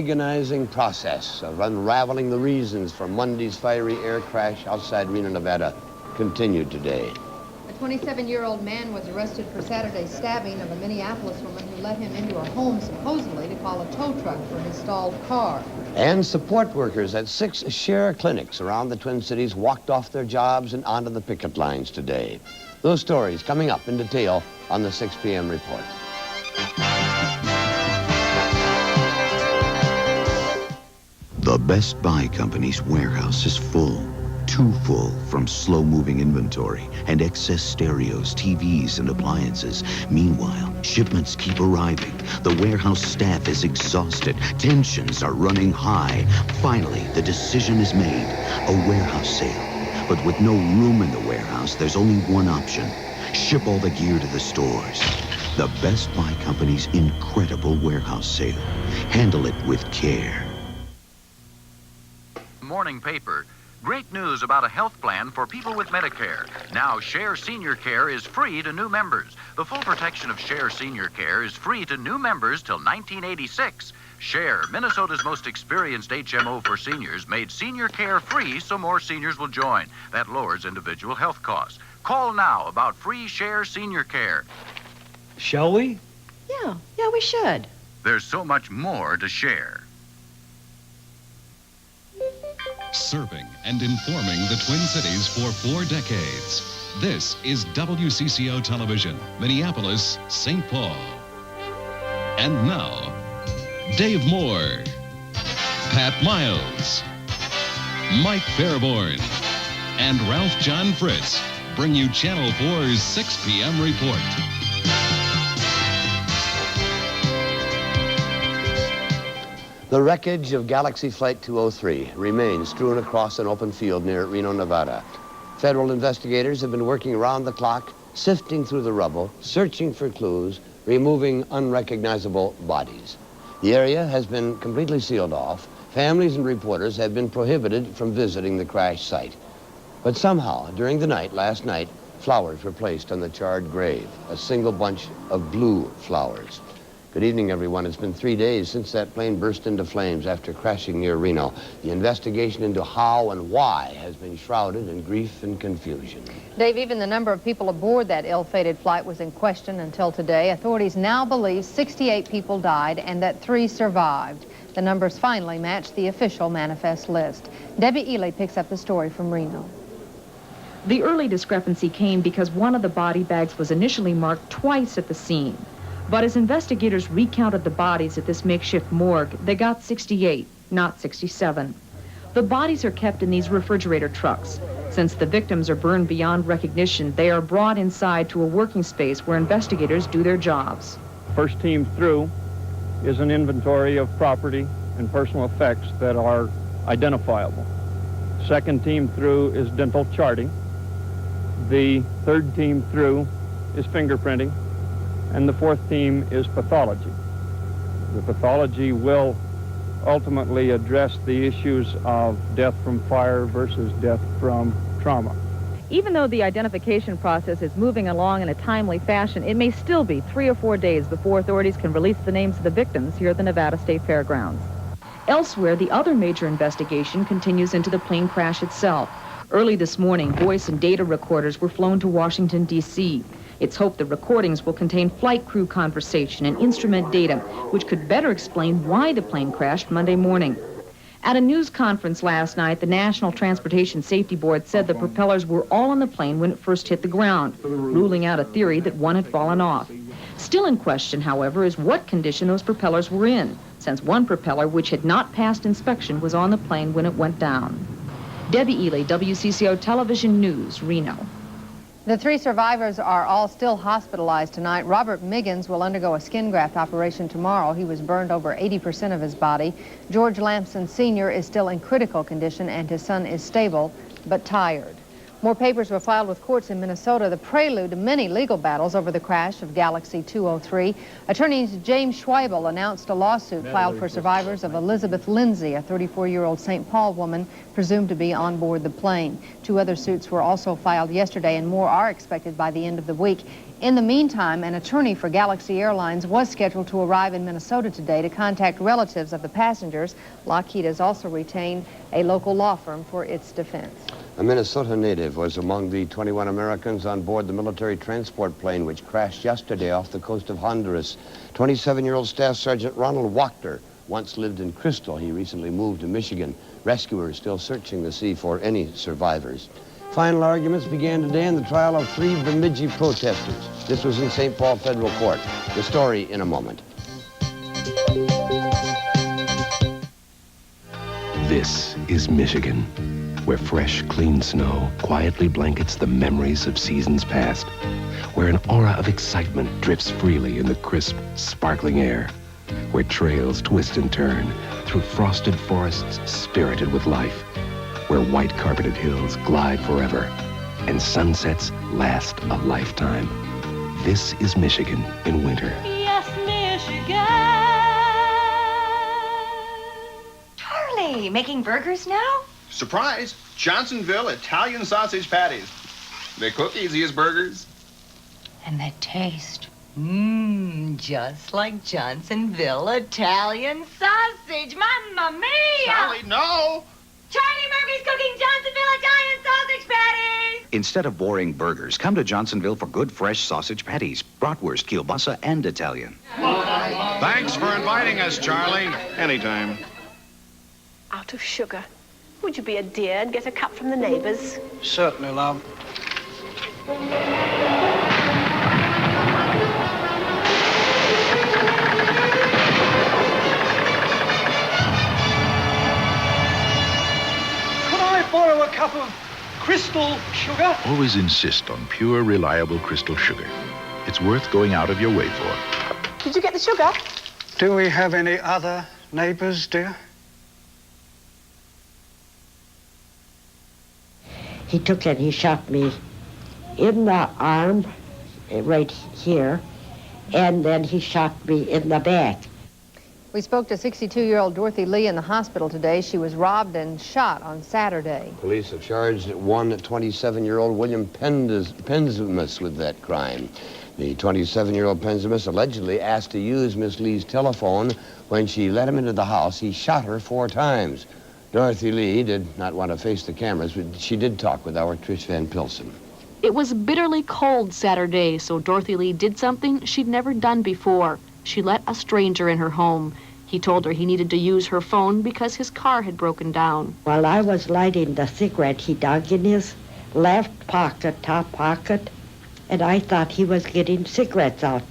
agonizing process of unraveling the reasons for Monday's fiery air crash outside Reno, Nevada continued today. A 27-year-old man was arrested for Saturday's stabbing of a Minneapolis woman who let him into her home supposedly to call a tow truck for his stalled car. And support workers at 6 share clinics around the Twin Cities walked off their jobs and onto the picket lines today. Those stories coming up in detail on the 6 p.m. report. The Best Buy Company's warehouse is full. Too full from slow-moving inventory and excess stereos, TVs, and appliances. Meanwhile, shipments keep arriving. The warehouse staff is exhausted. Tensions are running high. Finally, the decision is made. A warehouse sale. But with no room in the warehouse, there's only one option. Ship all the gear to the stores. The Best Buy Company's incredible warehouse sale. Handle it with care. Morning paper. Great news about a health plan for people with Medicare. Now, Share Senior Care is free to new members. The full protection of Share Senior Care is free to new members till 1986. Share, Minnesota's most experienced HMO for seniors, made senior care free so more seniors will join. That lowers individual health costs. Call now about free Share Senior Care. Shall we? Yeah, we should. There's so much more to share. Serving and informing the Twin Cities for 4 decades. This is WCCO Television, Minneapolis, St. Paul. And now, Dave Moore, Pat Miles, Mike Fairborn, and Ralph John Fritz bring you Channel 4's 6 p.m. report. The wreckage of Galaxy Flight 203 remains strewn across an open field near Reno, Nevada. Federal investigators have been working around the clock, sifting through the rubble, searching for clues, removing unrecognizable bodies. The area has been completely sealed off. Families and reporters have been prohibited from visiting the crash site. But somehow, during the night, last night, flowers were placed on the charred grave, a single bunch of blue flowers. Good evening, everyone. It's been 3 days since that plane burst into flames after crashing near Reno. The investigation into how and why has been shrouded in grief and confusion. Dave, even the number of people aboard that ill-fated flight was in question until today. Authorities now believe 68 people died and that 3 survived. The numbers finally matched the official manifest list. Debbie Ely picks up the story from Reno. The early discrepancy came because one of the body bags was initially marked twice at the scene. But as investigators recounted the bodies at this makeshift morgue, they got 68, not 67. The bodies are kept in these refrigerator trucks. Since the victims are burned beyond recognition, they are brought inside to a working space where investigators do their jobs. First team through is an inventory of property and personal effects that are identifiable. Second team through is dental charting. The third team through is fingerprinting. And the fourth team is pathology. The pathology will ultimately address the issues of death from fire versus death from trauma. Even though the identification process is moving along in a timely fashion, it may still be 3 or 4 days before authorities can release the names of the victims here at the Nevada State Fairgrounds. Elsewhere, the other major investigation continues into the plane crash itself. Early this morning, voice and data recorders were flown to Washington, D.C. It's hoped the recordings will contain flight crew conversation and instrument data, which could better explain why the plane crashed Monday morning. At a news conference last night, the National Transportation Safety Board said the propellers were all on the plane when it first hit the ground, ruling out a theory that one had fallen off. Still in question, however, is what condition those propellers were in, since one propeller, which had not passed inspection, was on the plane when it went down. Debbie Ely, WCCO Television News, Reno. The 3 survivors are all still hospitalized tonight. Robert Miggins will undergo a skin graft operation tomorrow. He was burned over 80% of his body. George Lamson Sr. is still in critical condition, and his son is stable but tired. More papers were filed with courts in Minnesota, the prelude to many legal battles over the crash of Galaxy 203. Attorneys James Schweibel announced a lawsuit filed for survivors of Elizabeth Lindsay, a 34-year-old St. Paul woman presumed to be on board the plane. 2 other suits were also filed yesterday, and more are expected by the end of the week. In the meantime, an attorney for Galaxy Airlines was scheduled to arrive in Minnesota today to contact relatives of the passengers. Lockheed has also retained a local law firm for its defense. A Minnesota native was among the 21 Americans on board the military transport plane which crashed yesterday off the coast of Honduras. 27-year-old Staff Sergeant Ronald Wachter once lived in Crystal. He recently moved to Michigan. Rescuers still searching the sea for any survivors. Final arguments began today in the trial of 3 Bemidji protesters. This was in St. Paul Federal Court. The story in a moment. This is Michigan, where fresh, clean snow quietly blankets the memories of seasons past, where an aura of excitement drifts freely in the crisp, sparkling air, where trails twist and turn through frosted forests spirited with life, where white-carpeted hills glide forever and sunsets last a lifetime. This is Michigan in winter. Yes, Michigan. Charlie, making burgers now? Surprise! Johnsonville Italian sausage patties. They cook easy as burgers. And the taste. Just like Johnsonville Italian sausage. Mamma mia! Charlie, no! Charlie Murphy's cooking Johnsonville Italian sausage patties! Instead of boring burgers, come to Johnsonville for good, fresh sausage patties. Bratwurst, kielbasa, and Italian. Thanks for inviting us, Charlie. Anytime. Out of sugar. Would you be a dear and get a cup from the neighbors? Certainly, love. Could I borrow a cup of crystal sugar? Always insist on pure, reliable crystal sugar. It's worth going out of your way for. Did you get the sugar? Do we have any other neighbors, dear? He took and he shot me in the arm, right here, and then he shot me in the back. We spoke to 62-year-old Dorothy Lee in the hospital today. She was robbed and shot on Saturday. Police have charged one 27-year-old William Penzimus with that crime. The 27-year-old Penzimus allegedly asked to use Miss Lee's telephone. When she let him into the house, he shot her 4 times. Dorothy Lee did not want to face the cameras, but she did talk with our Trish Van Pilsen. It was bitterly cold Saturday, so Dorothy Lee did something she'd never done before. She let a stranger in her home. He told her he needed to use her phone because his car had broken down. While I was lighting the cigarette, he dug in his left pocket, top pocket, and I thought he was getting cigarettes out.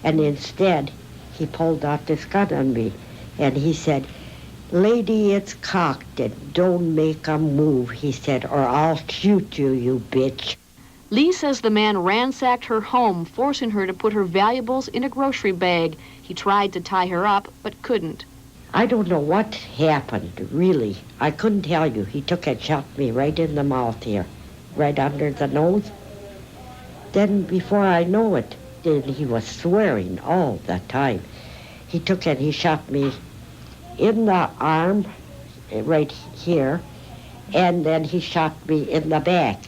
And instead, he pulled out this gun on me, and he said, "Lady, it's cocked, and don't make a move," he said, "or I'll shoot you, you bitch." Lee says the man ransacked her home, forcing her to put her valuables in a grocery bag. He tried to tie her up, but couldn't. I don't know what happened, really. I couldn't tell you. He took and shot me right in the mouth here, right under the nose. Then before I know it, then he was swearing all the time. He took and he shot me in the arm, right here, and then he shot me in the back.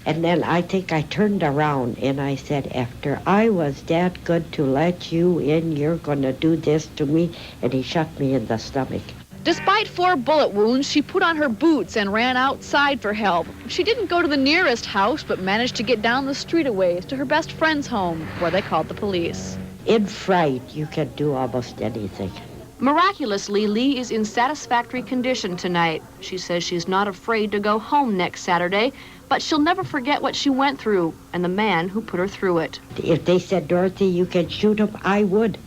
And then I think I turned around and I said, after I was that good to let you in, you're going to do this to me? And he shot me in the stomach. Despite 4 bullet wounds, she put on her boots and ran outside for help. She didn't go to the nearest house, but managed to get down the street a ways to her best friend's home, where they called the police. In fright, you can do almost anything. Miraculously, Lee is in satisfactory condition tonight. She says she's not afraid to go home next Saturday, but she'll never forget what she went through and the man who put her through it. If they said, "Dorothy, you can shoot him," I would.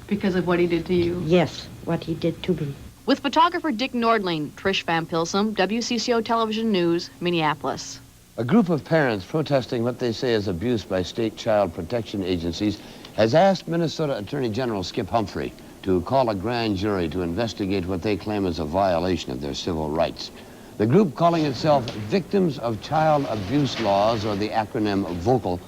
Because of what he did to you? Yes, what he did to me. With photographer Dick Nordling, Trish Van Pilsen, WCCO Television News, Minneapolis. A group of parents protesting what they say is abuse by state child protection agencies has asked Minnesota Attorney General Skip Humphrey to call a grand jury to investigate what they claim is a violation of their civil rights. The group, calling itself Victims of Child Abuse Laws, or the acronym VOCAL,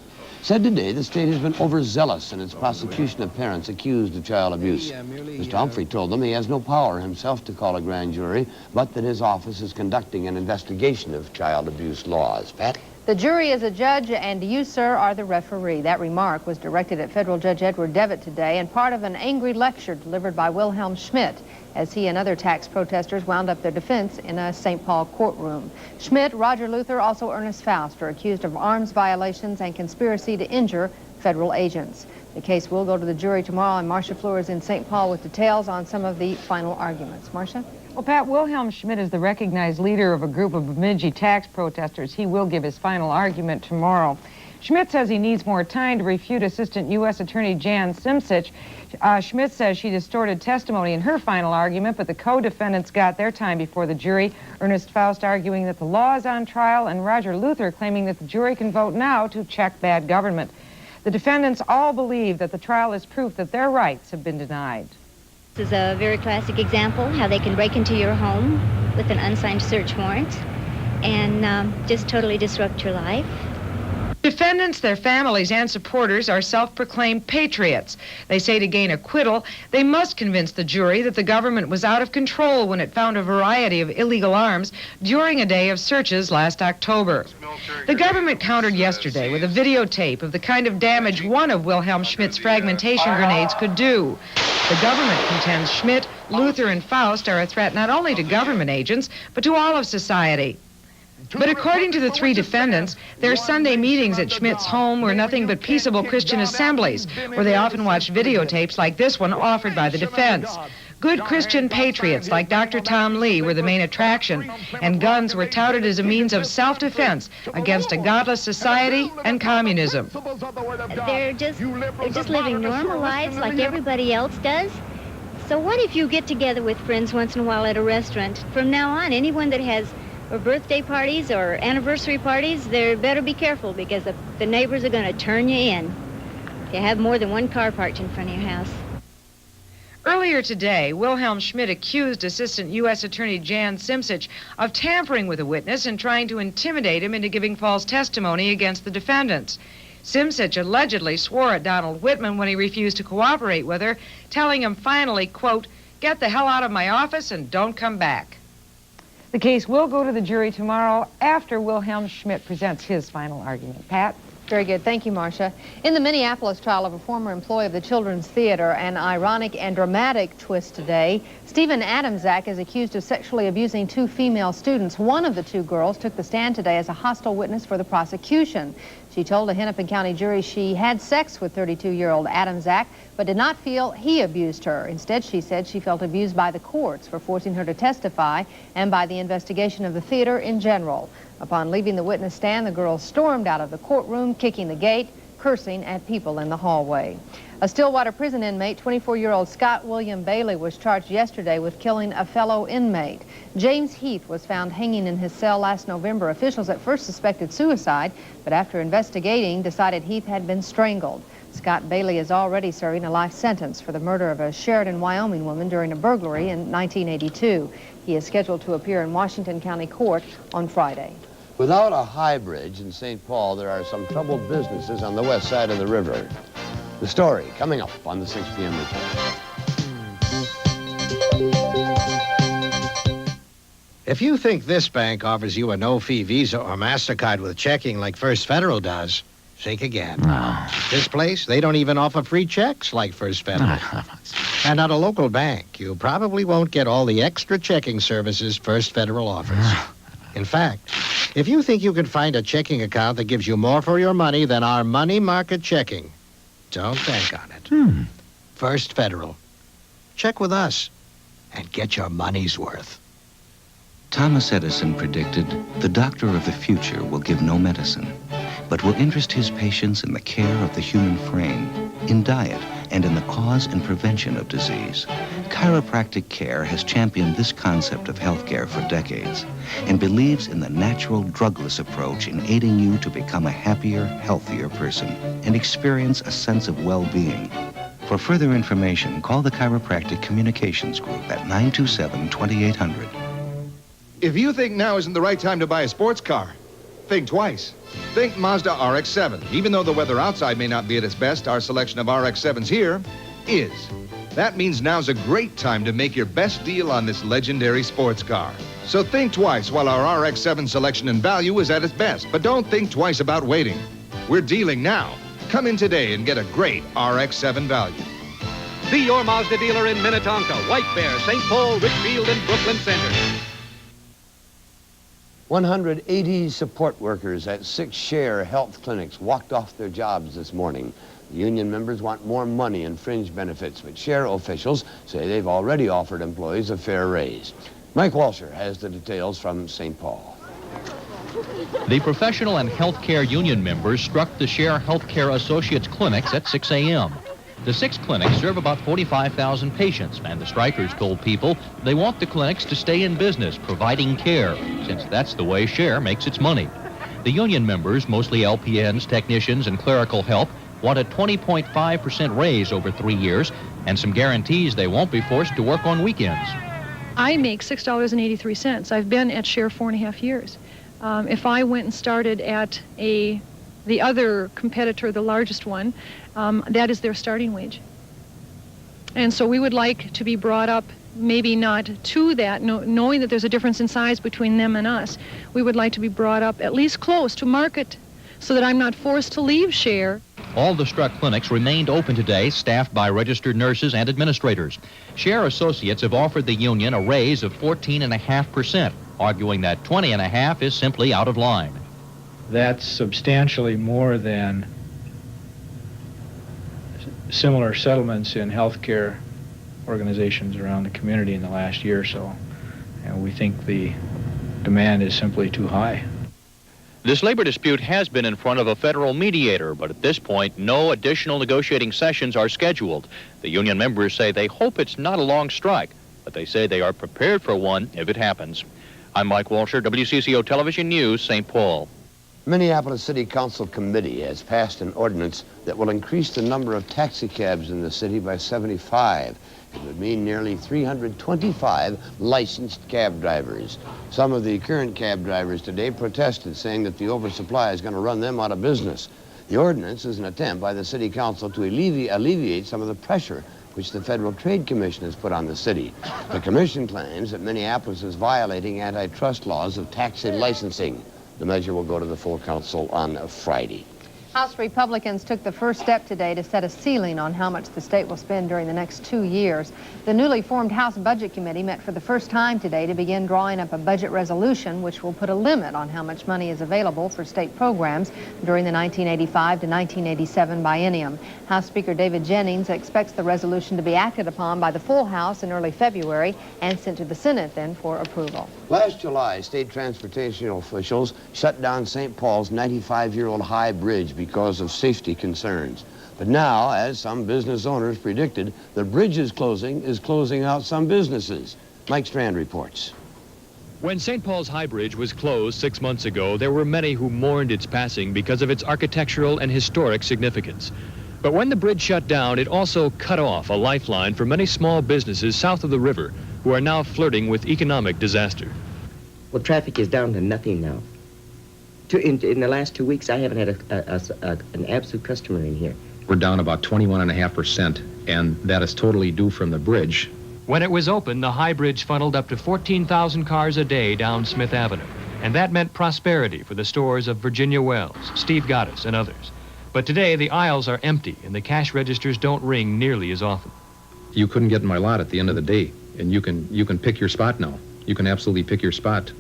said today the state has been overzealous in its prosecution of parents accused of child abuse. Mr. Humphrey told them he has no power himself to call a grand jury, but that his office is conducting an investigation of child abuse laws. Pat? The jury is a judge, and you, sir, are the referee. That remark was directed at Federal Judge Edward Devitt today and part of an angry lecture delivered by Wilhelm Schmidt as he and other tax protesters wound up their defense in a St. Paul courtroom. Schmidt, Roger Luther, also Ernest Faust are accused of arms violations and conspiracy to injure federal agents. The case will go to the jury tomorrow, and Marcia Fleur is in St. Paul with details on some of the final arguments. Marcia? Well, Pat, Wilhelm Schmidt is the recognized leader of a group of Bemidji tax protesters. He will give his final argument tomorrow. Schmidt says he needs more time to refute Assistant U.S. Attorney Jan Simcich. Schmidt says she distorted testimony in her final argument, but the co-defendants got their time before the jury. Ernest Faust arguing that the law is on trial, and Roger Luther claiming that the jury can vote now to check bad government. The defendants all believe that the trial is proof that their rights have been denied. This is a very classic example how they can break into your home with an unsigned search warrant and just totally disrupt your life. Defendants, their families, and supporters are self-proclaimed patriots. They say to gain acquittal, they must convince the jury that the government was out of control when it found a variety of illegal arms during a day of searches last October. The government countered yesterday with a videotape of the kind of damage one of Wilhelm Schmidt's fragmentation grenades could do. The government contends Schmidt, Luther, and Faust are a threat not only to government agents, but to all of society. But according to the three defendants, their Sunday meetings at Schmidt's home were nothing but peaceable Christian assemblies, where they often watched videotapes like this one offered by the defense. Good Christian patriots like Dr. Tom Lee were the main attraction, and guns were touted as a means of self-defense against a godless society and communism. They're just living normal lives like everybody else does. So what if you get together with friends once in a while at a restaurant? From now on, anyone that has birthday parties or anniversary parties, they better be careful because the neighbors are going to turn you in if you have more than one car parked in front of your house. Earlier today, Wilhelm Schmidt accused Assistant U.S. Attorney Jan Simcich of tampering with a witness and trying to intimidate him into giving false testimony against the defendants. Simcich allegedly swore at Donald Whitman when he refused to cooperate with her, telling him finally, quote, "Get the hell out of my office and don't come back." The case will go to the jury tomorrow after Wilhelm Schmidt presents his final argument. Pat? Very good. Thank you, Marcia. In the Minneapolis trial of a former employee of the Children's Theater, an ironic and dramatic twist today. Stephen Adamczak is accused of sexually abusing two female students. One of the two girls took the stand today as a hostile witness for the prosecution. She told a Hennepin County jury she had sex with 32-year-old Adamczak, but did not feel he abused her. Instead, she said she felt abused by the courts for forcing her to testify and by the investigation of the theater in general. Upon leaving the witness stand, the girl stormed out of the courtroom, kicking the gate, cursing at people in the hallway. A Stillwater prison inmate, 24-year-old Scott William Bailey, was charged yesterday with killing a fellow inmate. James Heath was found hanging in his cell last November. Officials at first suspected suicide, but after investigating, decided Heath had been strangled. Scott Bailey is already serving a life sentence for the murder of a Sheridan, Wyoming woman during a burglary in 1982. He is scheduled to appear in Washington County Court on Friday. Without a high bridge in St. Paul, there are some troubled businesses on the west side of the river. The story coming up on the 6 p.m. report. If you think this bank offers you a no-fee Visa or MasterCard with checking like First Federal does, think again. No. This place, they don't even offer free checks like First Federal. And at a local bank, you probably won't get all the extra checking services First Federal offers. In fact, if you think you can find a checking account that gives you more for your money than our money market checking, don't bank on it. First Federal. Check with us and get your money's worth. Thomas Edison predicted the doctor of the future will give no medicine, but will interest his patients in the care of the human frame, in diet, and in the cause and prevention of disease. Chiropractic Care has championed this concept of healthcare for decades and believes in the natural, drugless approach in aiding you to become a happier, healthier person and experience a sense of well-being. For further information, call the Chiropractic Communications Group at 927-2800. If you think now isn't the right time to buy a sports car, think twice. Think Mazda RX-7. Even though the weather outside may not be at its best, our selection of RX-7s here is. That means now's a great time to make your best deal on this legendary sports car. So think twice while our RX-7 selection and value is at its best. But don't think twice about waiting. We're dealing now. Come in today and get a great RX-7 value. See your Mazda dealer in Minnetonka, White Bear, St. Paul, Richfield, and Brooklyn Center. 180 support workers at 6 Share health clinics walked off their jobs this morning. The union members want more money and fringe benefits, but Share officials say they've already offered employees a fair raise. Mike Walsher has the details from St. Paul. The professional and healthcare union members struck the Share Healthcare Associates clinics at 6 a.m. The 6 clinics serve about 45,000 patients, and the strikers told people they want the clinics to stay in business, providing care, since that's the way Share makes its money. The union members, mostly LPNs, technicians, and clerical help, want a 20.5% raise over 3 years, and some guarantees they won't be forced to work on weekends. I make $6.83. I've been at Share 4.5 years. If I went and started at the other competitor, the largest one, that is their starting wage. And so we would like to be brought up, maybe not to that, knowing that there's a difference in size between them and us. We would like to be brought up at least close to market so that I'm not forced to leave Share. All the struck clinics remained open today, staffed by registered nurses and administrators. Share Associates have offered the union a raise of 14.5%, arguing that 20.5% is simply out of line. That's substantially more than similar settlements in healthcare organizations around the community in the last year or so. And we think the demand is simply too high. This labor dispute has been in front of a federal mediator, but at this point, no additional negotiating sessions are scheduled. The union members say they hope it's not a long strike, but they say they are prepared for one if it happens. I'm Mike Walsher, WCCO Television News, St. Paul. Minneapolis City Council Committee has passed an ordinance that will increase the number of taxi cabs in the city by 75. It would mean nearly 325 licensed cab drivers. Some of the current cab drivers today protested, saying that the oversupply is going to run them out of business. The ordinance is an attempt by the City Council to alleviate some of the pressure which the Federal Trade Commission has put on the city. The commission claims that Minneapolis is violating antitrust laws of taxi licensing. The measure will go to the full council on Friday. House Republicans took the first step today to set a ceiling on how much the state will spend during the next 2 years. The newly formed House Budget Committee met for the first time today to begin drawing up a budget resolution which will put a limit on how much money is available for state programs during the 1985 to 1987 biennium. House Speaker David Jennings expects the resolution to be acted upon by the full House in early February and sent to the Senate then for approval. Last July, state transportation officials shut down St. Paul's 95-year-old high bridge because of safety concerns. But now, as some business owners predicted, the bridge is closing out some businesses. Mike Strand reports. When St. Paul's High Bridge was closed 6 months ago, there were many who mourned its passing because of its architectural and historic significance. But when the bridge shut down, it also cut off a lifeline for many small businesses south of the river who are now flirting with economic disaster. Well, traffic is down to nothing now. In the last 2 weeks, I haven't had an absolute customer in here. We're down about 21.5%, and that is totally due from the bridge. When it was open, the High Bridge funneled up to 14,000 cars a day down Smith Avenue, and that meant prosperity for the stores of Virginia Wells, Steve Gaddis, and others. But today, the aisles are empty, and the cash registers don't ring nearly as often. You couldn't get in my lot at the end of the day, and you can pick your spot now. You can absolutely pick your spot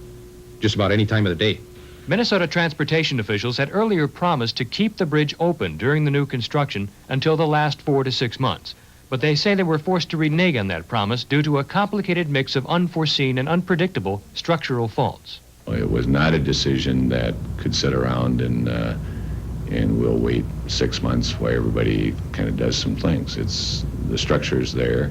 just about any time of the day. Minnesota transportation officials had earlier promised to keep the bridge open during the new construction until the last 4 to 6 months. But they say they were forced to renege on that promise due to a complicated mix of unforeseen and unpredictable structural faults. It was not a decision that could sit around and we'll wait 6 months while everybody kind of does some things. The structure's there,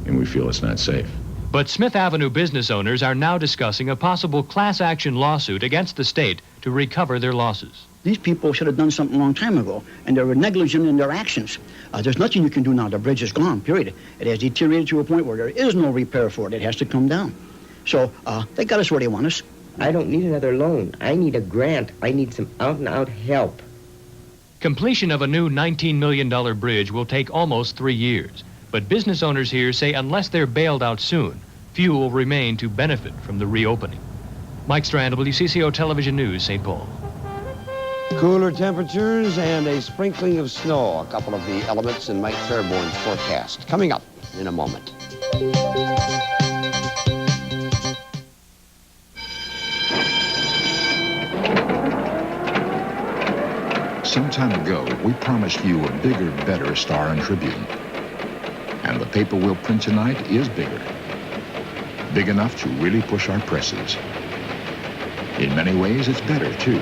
and we feel it's not safe. But Smith Avenue business owners are now discussing a possible class action lawsuit against the state to recover their losses. These people should have done something a long time ago, and they were negligent in their actions. There's nothing you can do now. The bridge is gone, period. It has deteriorated to a point where there is no repair for it. It has to come down. So they got us where they want us. I don't need another loan. I need a grant. I need some out-and-out help. Completion of a new $19 million bridge will take almost 3 years. But business owners here say unless they're bailed out soon, few will remain to benefit from the reopening. Mike Strand, WCCO Television News, St. Paul. Cooler temperatures and a sprinkling of snow, a couple of the elements in Mike Fairborn's forecast. Coming up in a moment. Some time ago, we promised you a bigger, better Star and Tribune. And the paper we'll print tonight is bigger. Big enough to really push our presses. In many ways, it's better, too.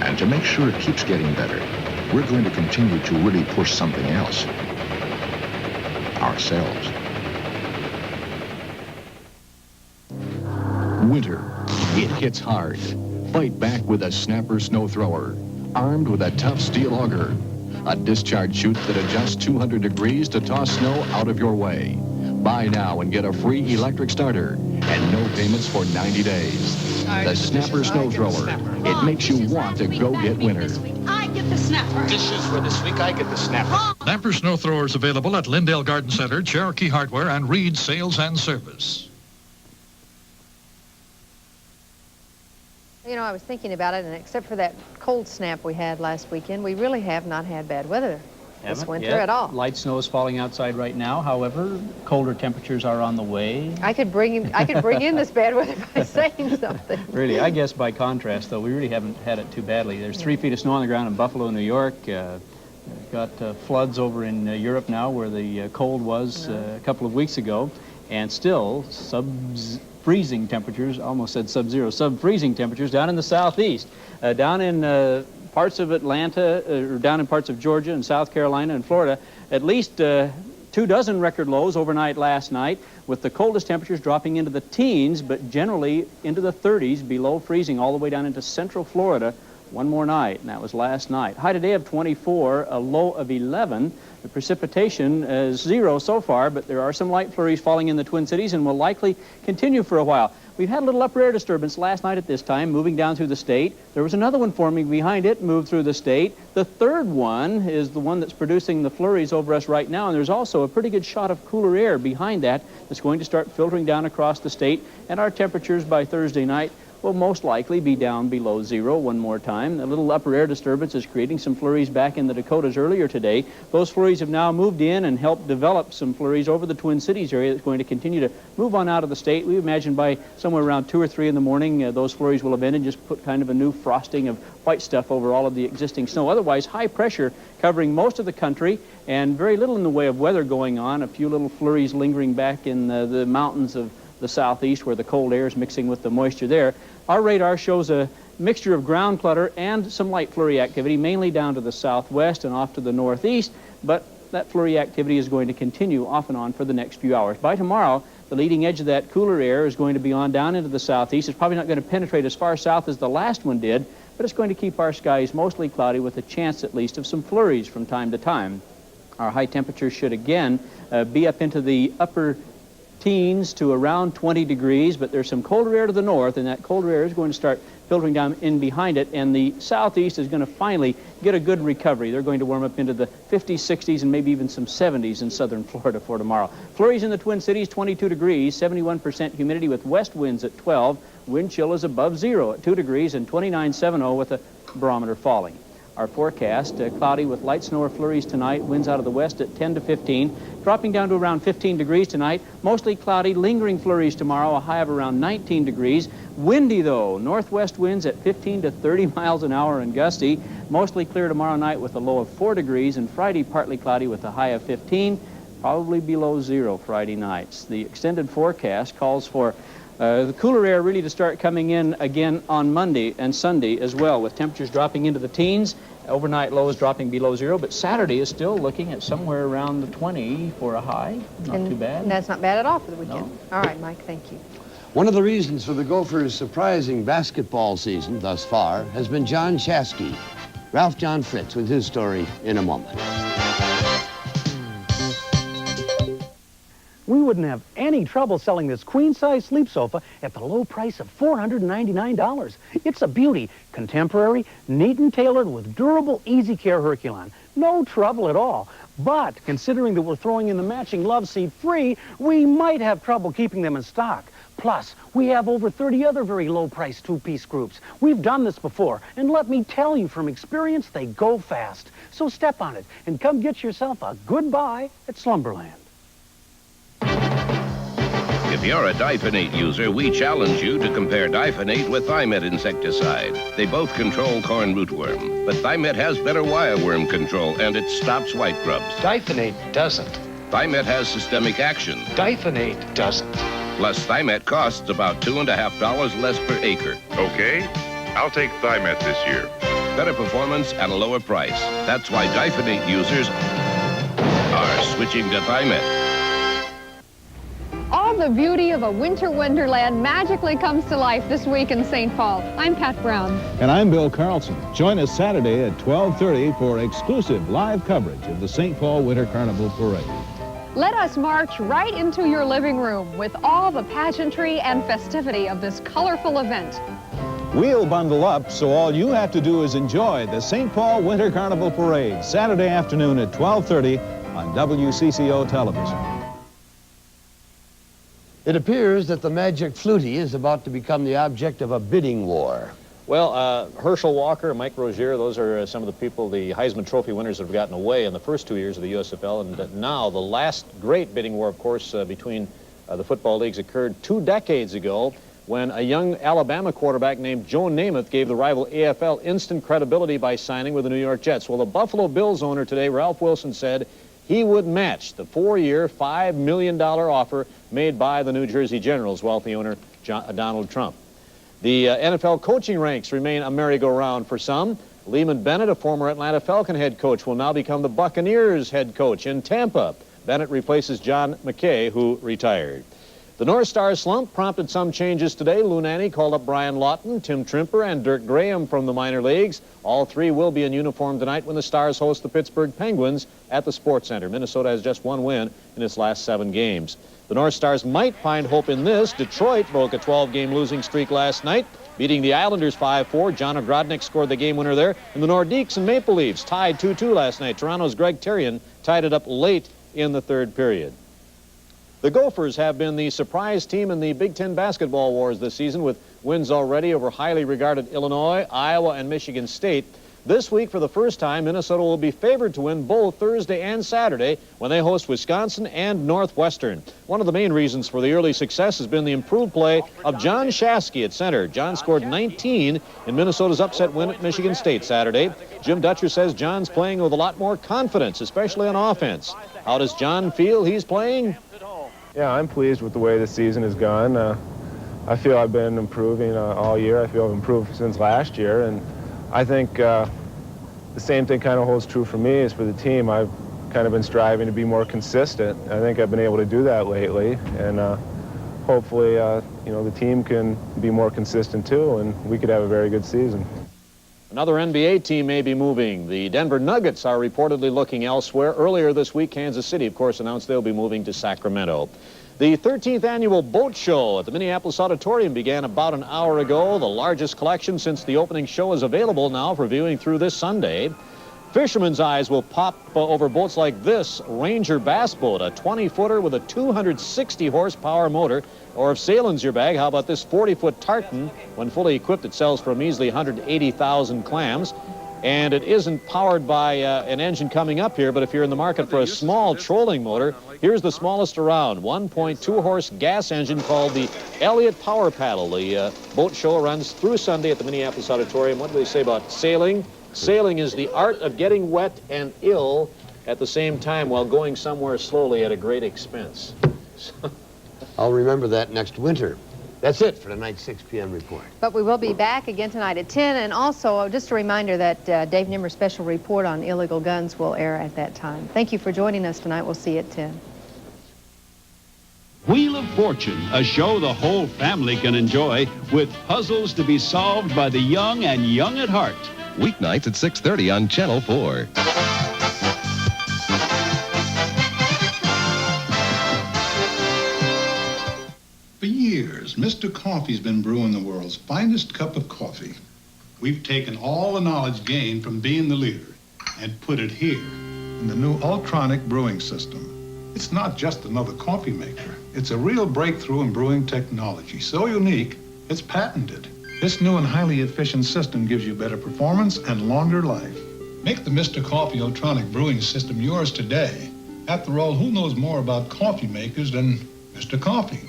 And to make sure it keeps getting better, we're going to continue to really push something else. Ourselves. Winter. It hits hard. Fight back with a Snapper snow thrower, armed with a tough steel auger. A discharge chute that adjusts 200 degrees to toss snow out of your way. Buy now and get a free electric starter and no payments for 90 days. The Snapper Snow Thrower. It makes you want to go get winter. I get the Snapper. Dishes for this week, I get the Snapper. Snapper Snow Thrower is available at Lindale Garden Center, Cherokee Hardware, and Reed Sales and Service. You know, I was thinking about it, and except for that cold snap we had last weekend, we really have not had bad weather this winter at all. Light snow is falling outside right now. However, colder temperatures are on the way. I could bring in this bad weather by saying something. Really, I guess by contrast, though, we really haven't had it too badly. There's 3 feet of snow on the ground in Buffalo, New York. We've got floods over in Europe now, where the cold was a couple of weeks ago, and still freezing temperatures, almost said sub-zero, sub-freezing temperatures down in the southeast. Down in parts of Atlanta, or down in parts of Georgia and South Carolina and Florida, at least 24 record lows overnight last night, with the coldest temperatures dropping into the teens, but generally into the 30s, below freezing, all the way down into central Florida one more night, and that was last night. High today of 24, a low of 11. The precipitation is 0 so far, but there are some light flurries falling in the Twin Cities and will likely continue for a while. We've had a little upper air disturbance last night at this time, moving down through the state. There was another one forming behind it, moved through the state. The third one is the one that's producing the flurries over us right now, and there's also a pretty good shot of cooler air behind that that's going to start filtering down across the state, and our temperatures by Thursday night will most likely be down below 0 one more time. The little upper air disturbance is creating some flurries back in the Dakotas earlier today. Those flurries have now moved in and helped develop some flurries over the Twin Cities area that's going to continue to move on out of the state. We imagine by somewhere around 2 or 3 in the morning, those flurries will have ended and just put kind of a new frosting of white stuff over all of the existing snow. Otherwise, high pressure covering most of the country and very little in the way of weather going on. A few little flurries lingering back in the mountains of the southeast where the cold air is mixing with the moisture there. Our radar shows a mixture of ground clutter and some light flurry activity, mainly down to the southwest and off to the northeast, but that flurry activity is going to continue off and on for the next few hours. By tomorrow, the leading edge of that cooler air is going to be on down into the southeast. It's probably not going to penetrate as far south as the last one did, but it's going to keep our skies mostly cloudy with a chance at least of some flurries from time to time. Our high temperatures should again be up into the upper teens to around 20 degrees, but there's some colder air to the north, and that colder air is going to start filtering down in behind it, and the southeast is going to finally get a good recovery. They're going to warm up into the 50s, 60s, and maybe even some 70s in southern Florida for tomorrow. Flurries in the Twin Cities, 22 degrees, 71% humidity with west winds at 12. Wind chill is above 0 at 2 degrees and 29.70 with a barometer falling. Our forecast, cloudy with light snow or flurries tonight, winds out of the west at 10 to 15, dropping down to around 15 degrees tonight, mostly cloudy, lingering flurries tomorrow, a high of around 19 degrees. Windy, though, northwest winds at 15 to 30 miles an hour and gusty, mostly clear tomorrow night with a low of 4 degrees, and Friday partly cloudy with a high of 15, probably below 0 Friday nights. The extended forecast calls for the cooler air really to start coming in again on Monday and Sunday as well, with temperatures dropping into the teens, overnight lows dropping below 0, but Saturday is still looking at somewhere around the 20 for a high. Not too bad. And that's not bad at all for the weekend. No. All right, Mike, thank you. One of the reasons for the Gophers' surprising basketball season thus far has been John Chasky. Ralph John Fritz with his story in a moment. we wouldn't have any trouble selling this queen-size sleep sofa at the low price of $499. It's a beauty, contemporary, neat and tailored with durable, easy care Herculon. No trouble at all. But considering that we're throwing in the matching love seat free, we might have trouble keeping them in stock. Plus, we have over 30 other very low-priced two-piece groups. We've done this before, and let me tell you from experience, they go fast. So step on it and come get yourself a good buy at Slumberland. If you're a Diphenate user, we challenge you to compare Diphenate with Thymet insecticide. They both control corn rootworm, but Thymet has better wireworm control, and it stops white grubs. Diphenate doesn't. Thymet has systemic action. Diphenate doesn't. Plus, Thymet costs about $2.50 less per acre. Okay, I'll take Thymet this year. Better performance at a lower price. That's why Diphenate users are switching to Thymet. All the beauty of a winter wonderland magically comes to life this week in St. Paul. I'm Pat Brown. And I'm Bill Carlson. Join us Saturday at 12:30 for exclusive live coverage of the St. Paul Winter Carnival Parade. Let us march right into your living room with all the pageantry and festivity of this colorful event. We'll bundle up, so all you have to do is enjoy the St. Paul Winter Carnival Parade Saturday afternoon at 12:30 on WCCO television. It appears that the magic flutie is about to become the object of a bidding war. Well, Herschel Walker and Mike Rozier, those are some of the people, the Heisman Trophy winners that have gotten away in the first 2 years of the USFL. And now the last great bidding war, of course, between the football leagues occurred 2 decades ago when a young Alabama quarterback named Joe Namath gave the rival AFL instant credibility by signing with the New York Jets. Well, the Buffalo Bills owner today, Ralph Wilson, said he would match the 4-year, $5 million offer made by the New Jersey Generals' wealthy owner, Donald Trump. The NFL coaching ranks remain a merry-go-round for some. Lehman Bennett, a former Atlanta Falcon head coach, will now become the Buccaneers head coach in Tampa. Bennett replaces John McKay, who retired. The North Star slump prompted some changes today. Lou Nanne called up Brian Lawton, Tim Trimper, and Dirk Graham from the minor leagues. All three will be in uniform tonight when the Stars host the Pittsburgh Penguins at the Sports Center. Minnesota has just 1 win in its last 7 games. The North Stars might find hope in this. Detroit broke a 12-game losing streak last night, beating the Islanders 5-4. John Ogrodnik scored the game winner there. And the Nordiques and Maple Leafs tied 2-2 last night. Toronto's Greg Therrien tied it up late in the 3rd period. The Gophers have been the surprise team in the Big Ten basketball wars this season, with wins already over highly regarded Illinois, Iowa, and Michigan State. This week, for the first time, Minnesota will be favored to win both Thursday and Saturday when they host Wisconsin and Northwestern. One of the main reasons for the early success has been the improved play of John Shasky at center. John scored 19 in Minnesota's upset win at Michigan State Saturday. Jim Dutcher says John's playing with a lot more confidence, especially on offense. How does John feel he's playing? Yeah, I'm pleased with the way the season has gone. I feel I've been improving all year. I feel I've improved since last year, and I think the same thing kind of holds true for me as for the team. I've kind of been striving to be more consistent. I think I've been able to do that lately, and hopefully, the team can be more consistent too, and we could have a very good season. Another NBA team may be moving. The Denver Nuggets are reportedly looking elsewhere. Earlier this week, Kansas City, of course, announced they'll be moving to Sacramento. The 13th annual boat show at the Minneapolis Auditorium began about an hour ago. The largest collection since the opening show is available now for viewing through this Sunday. Fishermen's eyes will pop over boats like this Ranger bass boat, a 20-footer with a 260-horsepower motor. Or if sailing's your bag, how about this 40-foot tartan? When fully equipped, it sells for a measly 180,000 clams. And it isn't powered by an engine coming up here, but if you're in the market for a small trolling motor, here's the smallest around, 1.2-horse gas engine called the Elliott Power Paddle. The boat show runs through Sunday at the Minneapolis Auditorium. What do they say about sailing? Sailing is the art of getting wet and ill at the same time while going somewhere slowly at a great expense. I'll remember that next winter. That's it for tonight's 6 p.m. report. But we will be back again tonight at 10. And also, just a reminder that Dave Nimmer's special report on illegal guns will air at that time. Thank you for joining us tonight. We'll see you at 10. Wheel of Fortune, a show the whole family can enjoy with puzzles to be solved by the young and young at heart. Weeknights at 6:30 on Channel 4. For years, Mr. Coffee's been brewing the world's finest cup of coffee. We've taken all the knowledge gained from being the leader and put it here in the new Ultronic brewing system. It's not just another coffee maker. It's a real breakthrough in brewing technology, so unique, it's patented. This new and highly efficient system gives you better performance and longer life. Make the Mr. Coffee Ultronic brewing system yours today. After all, who knows more about coffee makers than Mr. Coffee?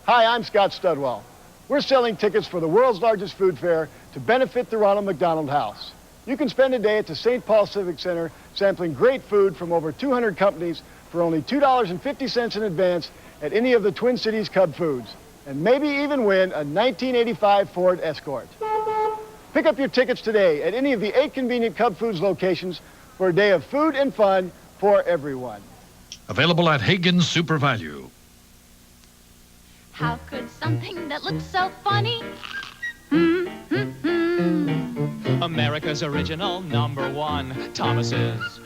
Hi, I'm Scott Studwell. We're selling tickets for the world's largest food fair to benefit the Ronald McDonald House. You can spend a day at the St. Paul Civic Center sampling great food from over 200 companies for only $2.50 in advance at any of the Twin Cities Cub Foods, and maybe even win a 1985 Ford Escort. Pick up your tickets today at any of the 8 convenient Cub Foods locations for a day of food and fun for everyone. Available at Hagen's Super Value. How could something that looks so funny? America's original #1, Thomas's.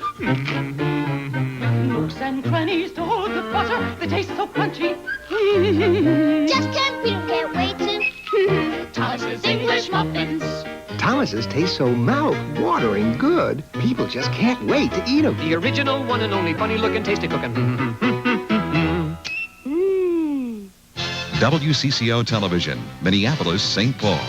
Nooks and crannies, oh, the butter, they taste so crunchy. Just can't beat 'em, can't wait to. Thomas's English muffins. Thomas's taste so mouth-watering good, people just can't wait to eat them. The original one and only funny-looking, tasty cooking. WCCO Television, Minneapolis, St. Paul.